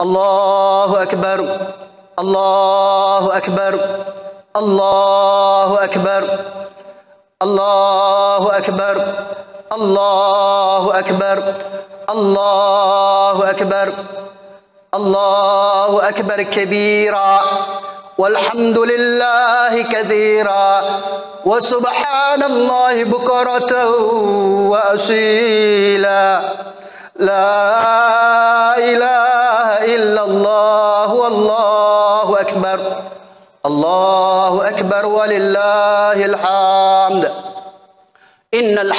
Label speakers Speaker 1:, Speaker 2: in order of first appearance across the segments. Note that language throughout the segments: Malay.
Speaker 1: Allahu Akbar, Allahu Akbar, Allahu Akbar, Allahu Akbar, Allahu Akbar, Allahu Akbar, Allahu Akbar kabira, walhamdulillahi katsira, wa subhanallahi bukratan wa asila. La ilaha illallah wallahu akbar. Allahu akbar walillahil hamd. Innal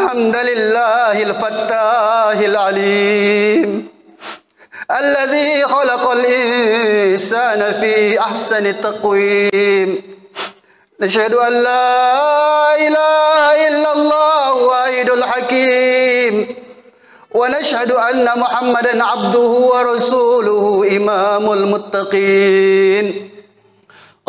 Speaker 1: hamdalillahil fattahil alim. Alladzi khalaqal insana fi ahsani taqwim. Nashhadu an la ilaha illallah wahidul hakim. Wa nashhadu anna Muhammadan abduhu wa rasuluhu imamul muttaqin.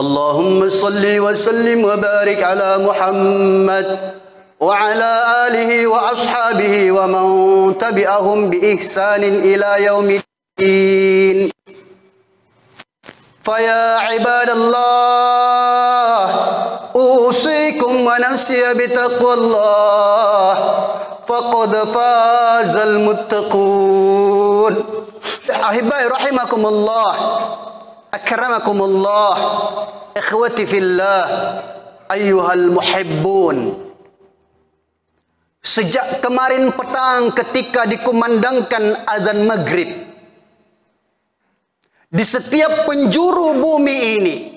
Speaker 1: Allahumma salli wa sallim wa barik ala Muhammad wa ala alihi wa ashabihi wa man tabi'ahum bi ihsanin ila yaumiddin. Faya ibadallah, usikum wa nafsiya bitaqwallah, faqad fazal muttaqun. Ahibai rahimakumullah, akramakumullah, ikhwati fillah, ayyuhal muhibbun. Sejak kemarin petang ketika dikumandangkan azan maghrib, di setiap penjuru bumi ini,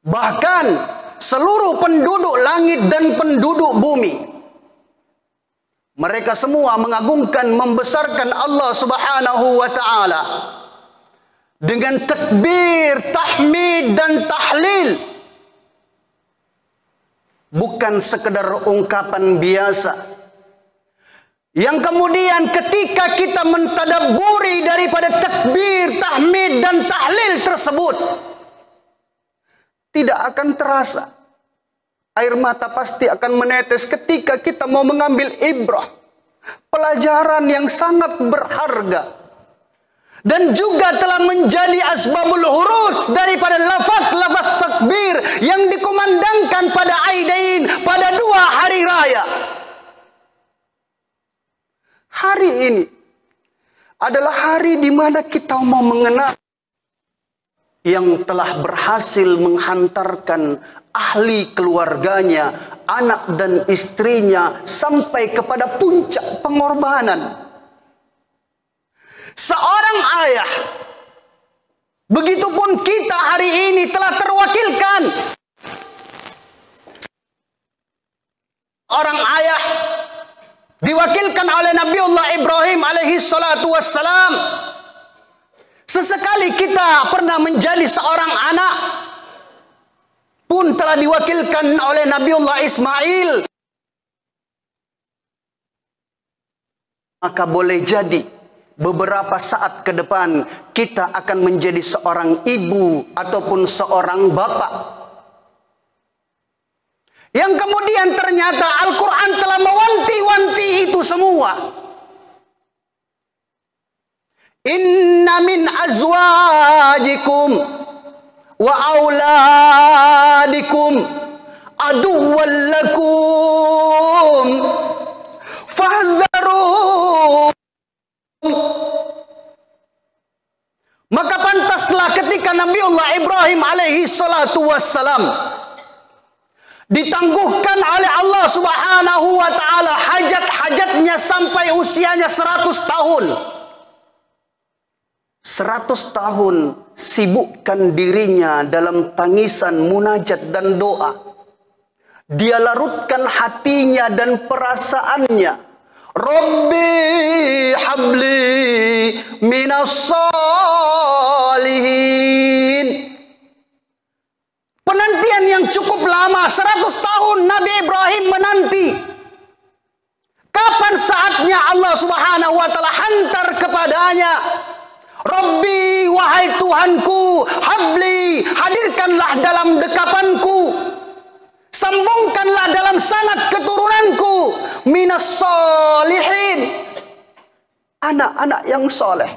Speaker 1: bahkan seluruh penduduk langit dan penduduk bumi, mereka semua mengagungkan, membesarkan Allah Subhanahu wa ta'ala dengan takbir, tahmid dan tahlil. Bukan sekedar ungkapan biasa yang kemudian ketika kita mentadabburi daripada takbir, tahmid dan tahlil tersebut, tidak akan terasa. Air mata pasti akan menetes ketika kita mau mengambil ibrah, pelajaran yang sangat berharga, dan juga telah menjadi asbabul huruj daripada lafaz-lafaz takbir yang dikumandangkan pada Aidain, pada 2 hari raya. Hari ini adalah hari di mana kita mau mengenal yang telah berhasil menghantarkan ahli keluarganya, anak dan istrinya sampai kepada puncak pengorbanan. Seorang ayah, begitupun kita hari ini telah terwakilkan. Orang ayah diwakilkan oleh Nabiullah Ibrahim alaihi salatu wassalam. Sesekali kita pernah menjadi seorang anak pun telah diwakilkan oleh Nabiullah Ismail. Maka boleh jadi beberapa saat ke depan kita akan menjadi seorang ibu ataupun seorang bapak, yang kemudian ternyata Al-Quran telah mewanti-wanti itu semua. Inna min azwajikum wa auladikum aduwwan lakum fahdharuhum. Maka pantaslah ketika Nabiullah Ibrahim alaihi salatu wassalam ditangguhkan oleh Allah Subhanahu wa ta'ala hajat-hajatnya sampai usianya 100 tahun. 100 tahun sibukkan dirinya dalam tangisan, munajat dan doa. Dia larutkan hatinya dan perasaannya. Rabbi habli minas salihin. Penantian yang cukup lama, 100 tahun Nabi Ibrahim menanti. Kapan saatnya Allah Subhanahu wa ta'ala hantar kepadanya? Rabbi, wahai Tuhanku, habli, hadirkanlah dalam dekapanku, sambungkanlah dalam sanad keturunanku, minas solihin, Anak-anak yang soleh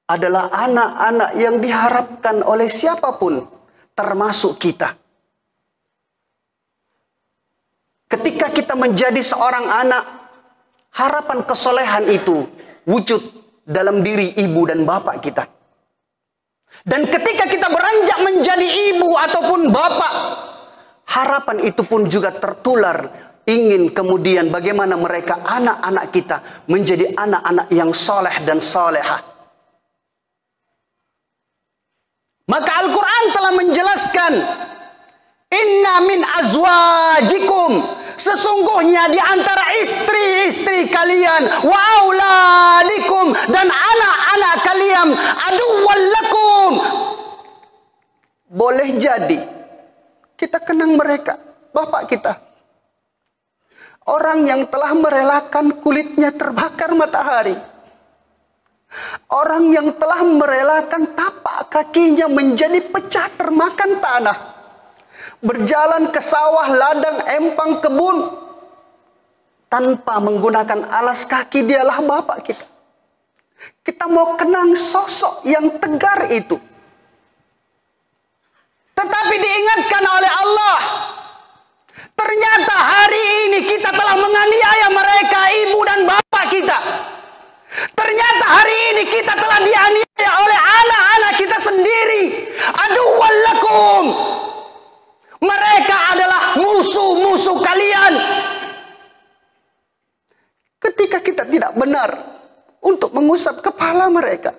Speaker 1: adalah anak-anak yang diharapkan oleh siapapun, termasuk kita. Ketika kita menjadi seorang anak, harapan kesolehan itu wujud dalam diri ibu dan bapak kita. Dan ketika kita beranjak menjadi ibu ataupun bapak, harapan itu pun juga tertular. Ingin kemudian bagaimana mereka, anak-anak kita, menjadi anak-anak yang soleh dan solehah. Maka Al-Quran telah menjelaskan, inna min azwajikum, sesungguhnya di antara istri-istri kalian, wa auladikum, dan anak-anak kalian, aduwwal lakum. Boleh jadi kita kenang mereka, bapak kita, orang yang telah merelakan kulitnya terbakar matahari, orang yang telah merelakan tapak kakinya menjadi pecah termakan tanah, berjalan ke sawah, ladang, empang, kebun tanpa menggunakan alas kaki. Dialah bapak kita. Kita mau kenang sosok yang tegar itu. Tetapi diingatkan oleh Allah, ternyata hari ini kita telah menganiaya mereka, ibu dan bapak kita. Ternyata hari ini kita telah dianiaya oleh anak-anak kita sendiri. Aduwwal lakum. Mereka adalah musuh-musuh kalian. Ketika kita tidak benar untuk mengusap kepala mereka,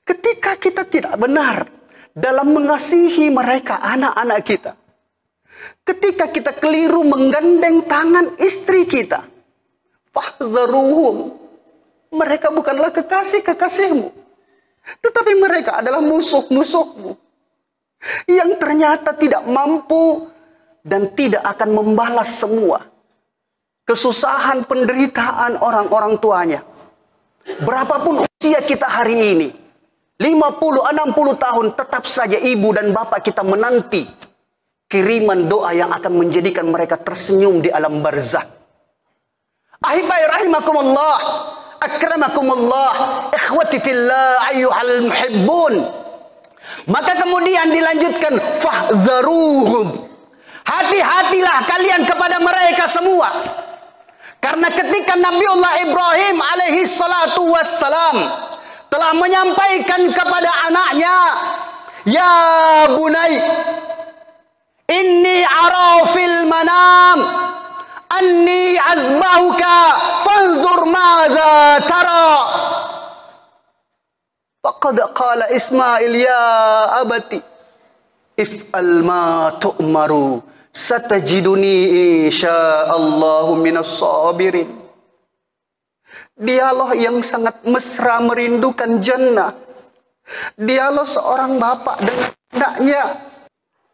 Speaker 1: ketika kita tidak benar dalam mengasihi mereka, anak-anak kita, ketika kita keliru menggandeng tangan istri kita, fahdharuhum, mereka bukanlah kekasih-kekasihmu, tetapi mereka adalah musuh-musuhmu yang ternyata tidak mampu dan tidak akan membalas semua kesusahan, penderitaan orang-orang tuanya. Berapapun usia kita hari ini, 50-60 tahun, tetap saja ibu dan bapak kita menanti kiriman doa yang akan menjadikan mereka tersenyum di alam barzah. Ahibai rahimakumullah, akramakumullah, ikhwati fillah, ayyuhal muhibbun. Maka kemudian dilanjutkan, fahdharuhum, hati-hatilah kalian kepada mereka semua. Karena ketika Nabiullah Ibrahim alaihi salatu wassalam telah menyampaikan kepada anaknya, ya bunai, inni ara fil manam anni azbahuka fanzur madza tara. Faqad qala Ismail, ya abati if'al ma tu'maru satajiduni insyaallahu minas sabirin. Dialah yang sangat mesra merindukan jannah. Dialah seorang bapak dengan anaknya.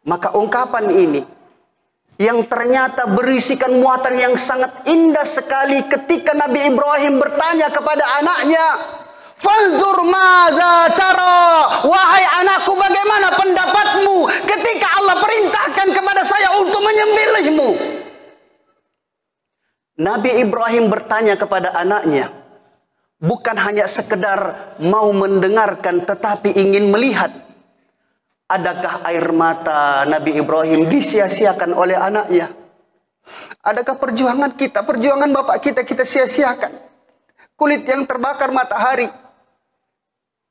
Speaker 1: Maka ungkapan ini yang ternyata berisikan muatan yang sangat indah sekali ketika Nabi Ibrahim bertanya kepada anaknya, "Fanzur madza tara?" Wahai anakku, bagaimana pendapatmu ketika Allah perintahkan kepada saya untuk menyembelihmu? Nabi Ibrahim bertanya kepada anaknya, bukan hanya sekedar mau mendengarkan, tetapi ingin melihat. Adakah air mata Nabi Ibrahim disia-siakan oleh anaknya? Adakah perjuangan kita, perjuangan bapak kita sia-siakan? Kulit yang terbakar matahari,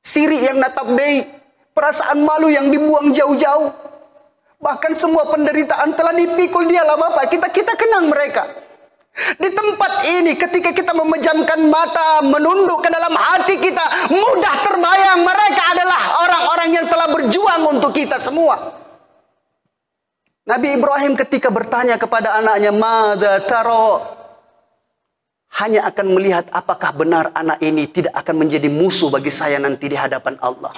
Speaker 1: siri yang natabei, perasaan malu yang dibuang jauh-jauh, bahkan semua penderitaan telah dipikul dialah bapak kita. Kita kenang mereka. Di tempat ini ketika kita memejamkan mata, menunduk ke dalam hati kita, mudah terbayang mereka adalah orang-orang yang telah berjuang untuk kita semua. Nabi Ibrahim ketika bertanya kepada anaknya, madza tara, hanya akan melihat apakah benar anak ini tidak akan menjadi musuh bagi saya nanti di hadapan Allah.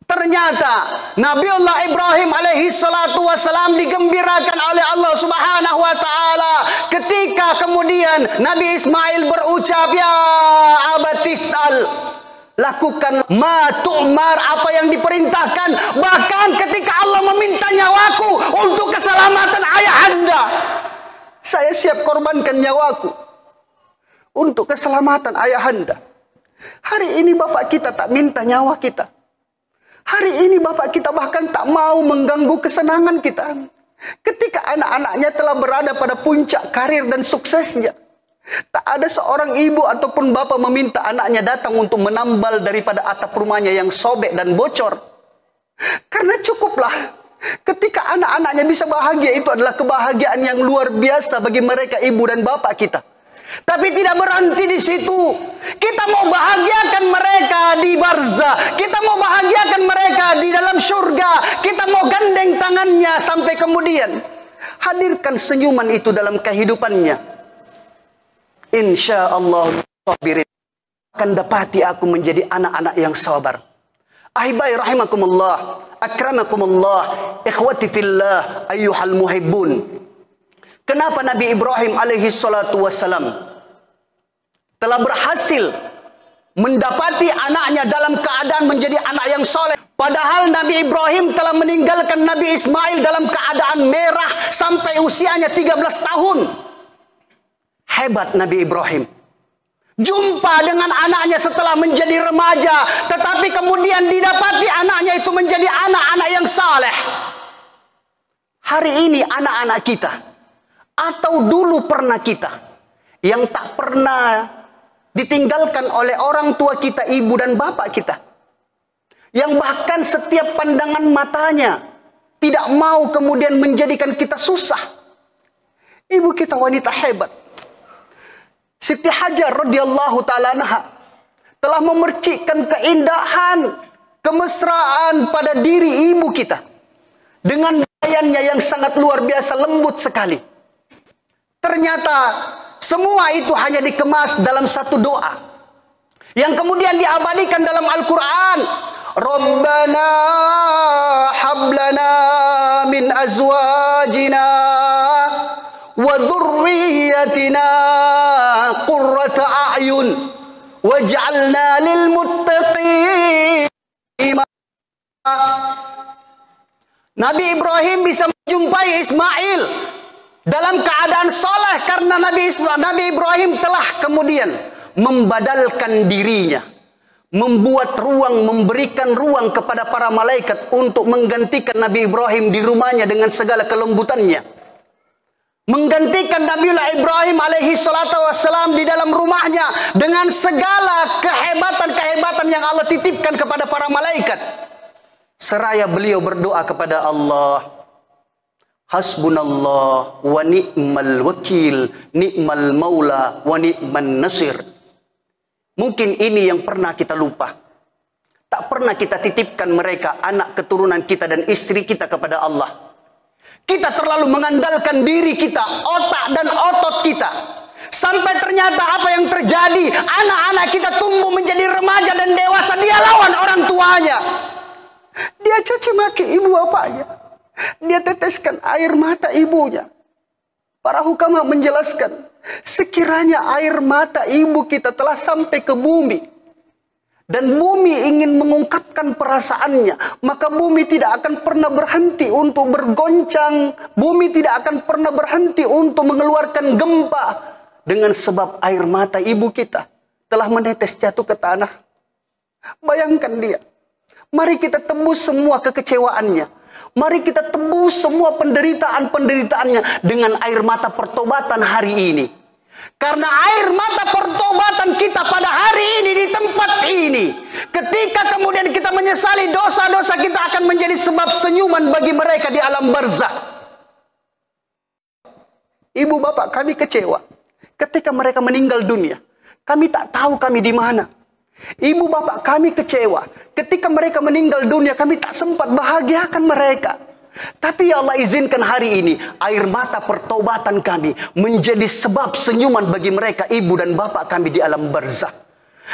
Speaker 1: Ternyata Nabiullah Ibrahim alaihi salatu wassalam digembirakan oleh Allah subhanahu wa ta'ala ketika kemudian Nabi Ismail berucap, ya abatiftal, lakukan ma tu'mar, apa yang diperintahkan. Bahkan ketika Allah meminta nyawaku untuk keselamatan ayah anda, saya siap korbankan nyawaku untuk keselamatan ayahanda. Hari ini bapak kita tak minta nyawa kita. Hari ini bapak kita bahkan tak mau mengganggu kesenangan kita. Ketika anak-anaknya telah berada pada puncak karir dan suksesnya, tak ada seorang ibu ataupun bapak meminta anaknya datang untuk menambal daripada atap rumahnya yang sobek dan bocor. Karena cukuplah ketika anak-anaknya bisa bahagia, itu adalah kebahagiaan yang luar biasa bagi mereka ibu dan bapak kita. Tapi tidak berhenti di situ. Kita mau bahagiakan mereka di barzah. Kita mau bahagiakan mereka di dalam surga. Kita mau gandeng tangannya sampai kemudian hadirkan senyuman itu dalam kehidupannya. Insya Allah sabirin, akan dapati aku menjadi anak-anak yang sabar. Ahibai rahimakumullah, akramakumullah, ikhwati fillah, ayyuhal muhibbun. Kenapa Nabi Ibrahim alaihi salatu wassalam telah berhasil mendapati anaknya dalam keadaan menjadi anak yang soleh, padahal Nabi Ibrahim telah meninggalkan Nabi Ismail dalam keadaan merah sampai usianya 13 tahun. Hebat Nabi Ibrahim. Jumpa dengan anaknya setelah menjadi remaja, tetapi kemudian didapati anaknya itu menjadi anak-anak yang saleh. Hari ini anak-anak kita, atau dulu pernah kita, yang tak pernah ditinggalkan oleh orang tua kita, ibu dan bapak kita, yang bahkan setiap pandangan matanya tidak mau kemudian menjadikan kita susah. Ibu kita wanita hebat, Siti Hajar radhiyallahu ta'ala anha, telah memercikkan keindahan, kemesraan pada diri ibu kita dengan bayannya yang sangat luar biasa lembut sekali. Ternyata semua itu hanya dikemas dalam satu doa yang kemudian diabadikan dalam Al-Quran. Rabbana hablana min azwajina wa dhurriyyatina qurrata a'yun waj'alna lil muttaqin. Nabi Ibrahim bisa menjumpai Ismail dalam keadaan soleh karena Nabi Ibrahim telah kemudian membadalkan dirinya, membuat ruang, memberikan ruang kepada para malaikat untuk menggantikan Nabi Ibrahim di rumahnya dengan segala kelembutannya, menggantikan Nabiullah Ibrahim alaihi salatu wassalam di dalam rumahnya dengan segala kehebatan-kehebatan yang Allah titipkan kepada para malaikat. Seraya beliau berdoa kepada Allah, hasbunallah wa ni'mal wakil, ni'mal maula wa ni'man nasir. Mungkin ini yang pernah kita lupa. Tak pernah kita titipkan mereka, anak keturunan kita dan istri kita kepada Allah. Kita terlalu mengandalkan diri kita, otak dan otot kita. Sampai ternyata apa yang terjadi, anak-anak kita tumbuh menjadi remaja dan dewasa, dia lawan orang tuanya. Dia caci maki ibu bapaknya. Dia teteskan air mata ibunya. Para hukama menjelaskan, sekiranya air mata ibu kita telah sampai ke bumi, dan bumi ingin mengungkapkan perasaannya, maka bumi tidak akan pernah berhenti untuk bergoncang. Bumi tidak akan pernah berhenti untuk mengeluarkan gempa, dengan sebab air mata ibu kita telah menetes jatuh ke tanah. Bayangkan dia. Mari kita tebus semua kekecewaannya. Mari kita tebus semua penderitaan-penderitaannya dengan air mata pertobatan hari ini. Karena air mata pertobatan kita pada hari ini di tempat ini, ketika kemudian kita menyesali dosa-dosa kita, akan menjadi sebab senyuman bagi mereka di alam barzakh. Ibu bapak kami kecewa ketika mereka meninggal dunia. Kami tak tahu kami di mana. Ibu bapak kami kecewa ketika mereka meninggal dunia. Kami tak sempat bahagiakan mereka. Tapi ya Allah izinkan hari ini air mata pertobatan kami menjadi sebab senyuman bagi mereka, ibu dan bapak kami di alam barzakh.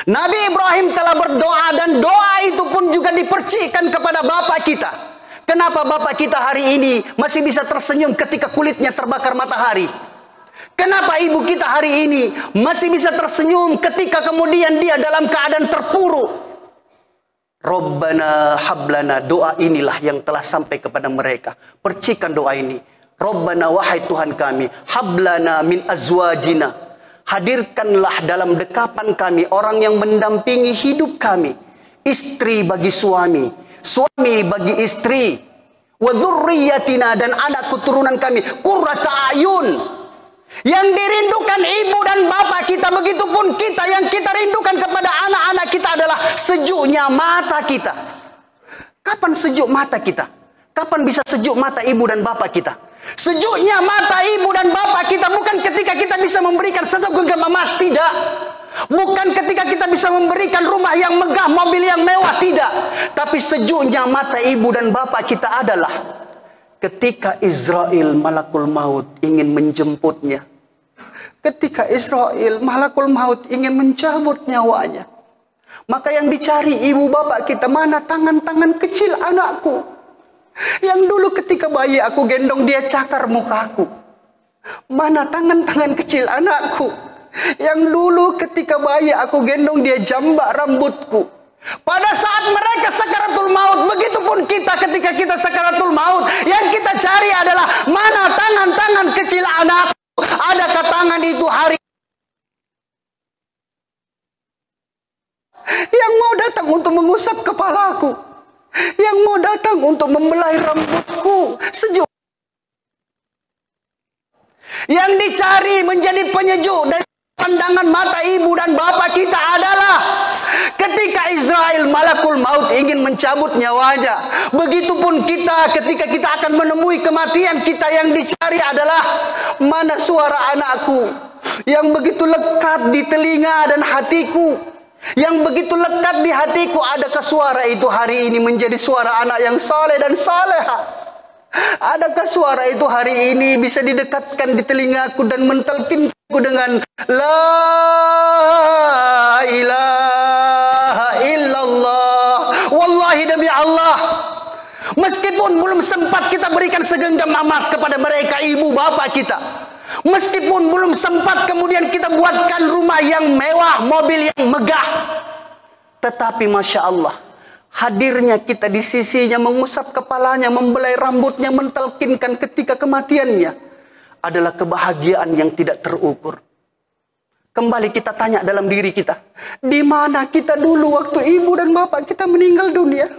Speaker 1: Nabi Ibrahim telah berdoa, dan doa itu pun juga dipercikkan kepada bapak kita. Kenapa bapak kita hari ini masih bisa tersenyum ketika kulitnya terbakar matahari? Kenapa ibu kita hari ini masih bisa tersenyum ketika kemudian dia dalam keadaan terpuruk? Rabbana hablana, doa inilah yang telah sampai kepada mereka. Percikan doa ini. Rabbana, wahai Tuhan kami, hablana min azwajina, Hadirkanlah dalam dekapan kami orang yang mendampingi hidup kami, istri bagi suami, suami bagi istri, wa dzurriyyatina, dan anak keturunan kami, qurrata ayun, yang dirindukan ibu dan bapak kita, begitupun kita yang kita rindukan kepada anak-anak kita adalah sejuknya mata kita. Kapan sejuk mata kita? Kapan bisa sejuk mata ibu dan bapak kita? Sejuknya mata ibu dan bapak kita bukan ketika kita bisa memberikan satu genggam emas, tidak. Bukan ketika kita bisa memberikan rumah yang megah, mobil yang mewah, tidak. Tapi sejuknya mata ibu dan bapak kita adalah ketika Israel malakul maut ingin menjemputnya. Ketika Israel malakul maut ingin mencabut nyawanya, maka yang dicari ibu bapak kita, mana tangan-tangan kecil anakku yang dulu ketika bayi aku gendong dia cakar mukaku? Mana tangan-tangan kecil anakku yang dulu ketika bayi aku gendong dia jambak rambutku? Pada saat mereka sakaratul maut, begitupun kita ketika kita sakaratul maut, yang kita cari adalah mana tangan-tangan kecil anakku? Adakah tangan itu hari yang mau datang untuk mengusap kepalaku, yang mau datang untuk membelai rambutku sejuk? Yang dicari menjadi penyejuk dari pandangan mata ibu dan bapak kita adalah ketika Israel malakul maut ingin mencabut nyawanya. Begitupun kita ketika kita akan menemui kematian kita, yang dicari adalah mana suara anakku yang begitu lekat di telinga dan hatiku, yang begitu lekat di hatiku. Adakah suara itu hari ini menjadi suara anak yang saleh dan saleha? Adakah suara itu hari ini bisa didekatkan di telingaku dan mentelkinku dengan la ilaha illallah? Wallahi demi Allah, meskipun belum sempat kita berikan segenggam emas kepada mereka ibu bapak kita, meskipun belum sempat kemudian kita buatkan rumah yang mewah, mobil yang megah, tetapi Masya Allah, hadirnya kita di sisinya, mengusap kepalanya, membelai rambutnya, mentelkinkan ketika kematiannya adalah kebahagiaan yang tidak terukur. Kembali kita tanya dalam diri kita, di mana kita dulu waktu ibu dan bapak kita meninggal dunia?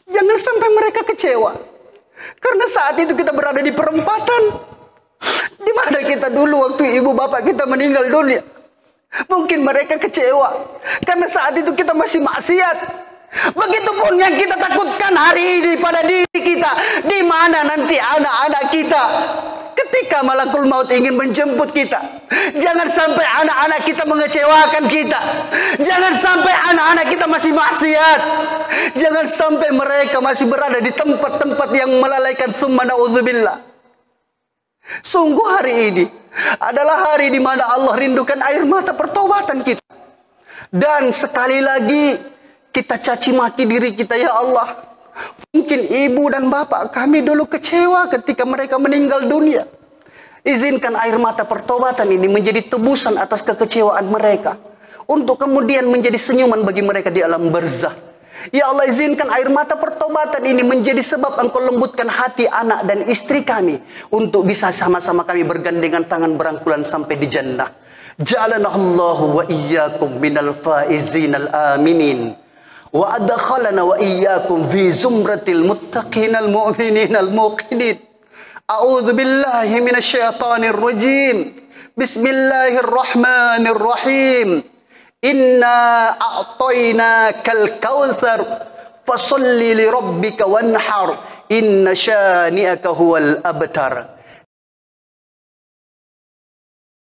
Speaker 1: Jangan sampai mereka kecewa, karena saat itu kita berada di perempatan. Di mana kita dulu waktu ibu bapak kita meninggal dunia? Mungkin mereka kecewa karena saat itu kita masih maksiat. Begitupun yang kita takutkan hari ini pada diri kita, di mana nanti anak-anak kita ketika malakul maut ingin menjemput kita. Jangan sampai anak-anak kita mengecewakan kita. Jangan sampai anak-anak kita masih maksiat. Jangan sampai mereka masih berada di tempat-tempat yang melalaikan. Tsumma na'udzubillah. Sungguh hari ini adalah hari di mana Allah rindukan air mata pertobatan kita. Dan sekali lagi kita caci maki diri kita, ya Allah, mungkin ibu dan bapak kami dulu kecewa ketika mereka meninggal dunia. Izinkan air mata pertobatan ini menjadi tebusan atas kekecewaan mereka, untuk kemudian menjadi senyuman bagi mereka di alam barzah. Ya Allah, izinkan air mata pertobatan ini menjadi sebab Engkau lembutkan hati anak dan istri kami, untuk bisa sama-sama kami bergandengan tangan berangkulan sampai di jannah. Ja'alanallahu wa iyyakum minal faizin al-aminin, wa adkhalana wa iyyakum fi zumratil muttaqinal mu'mininal muqinin. A'udzu billahi minasyaitonir rajim. Bismillahirrahmanirrahim. Inna a'tainakal kautsar fasalli li rabbika wanhar inna syani'aka huwal abtar.